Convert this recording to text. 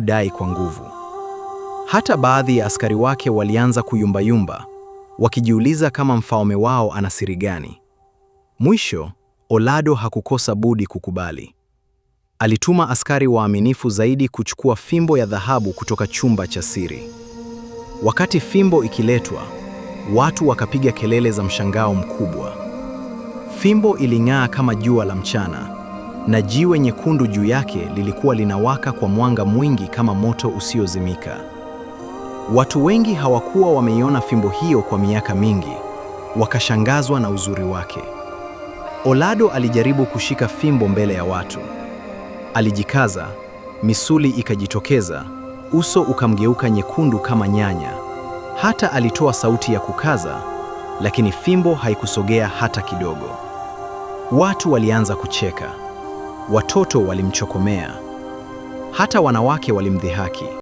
kudai kwa nguvu. Hata baadhi ya askari wake walianza kuyumbayumba, wakijiuliza kama mfalme wao ana siri gani. Mwisho, Olado hakukosa budi kukubali. Alituma askari waaminifu zaidi kuchukua fimbo ya dhahabu kutoka chumba cha siri. Wakati fimbo ikiletwa, watu wakapiga kelele za mshangao mkubwa. Fimbo iling'aa kama jua la mchana, na jiwe nyekundu juu yake lilikuwa linawaka kwa mwanga mwingi kama moto usiozimika. Watu wengi hawakuwa wameiona fimbo hiyo kwa miaka mingi, wakashangazwa na uzuri wake. Olado alijaribu kushika fimbo mbele ya watu. Alijikaza, misuli ikajitokeza, uso ukamgeuka nyekundu kama nyanya. Hata alitoa sauti ya kukaza, lakini fimbo haikusogea hata kidogo. Watu walianza kucheka. Watoto walimchokomea. Hata wanawake walimdhihaki.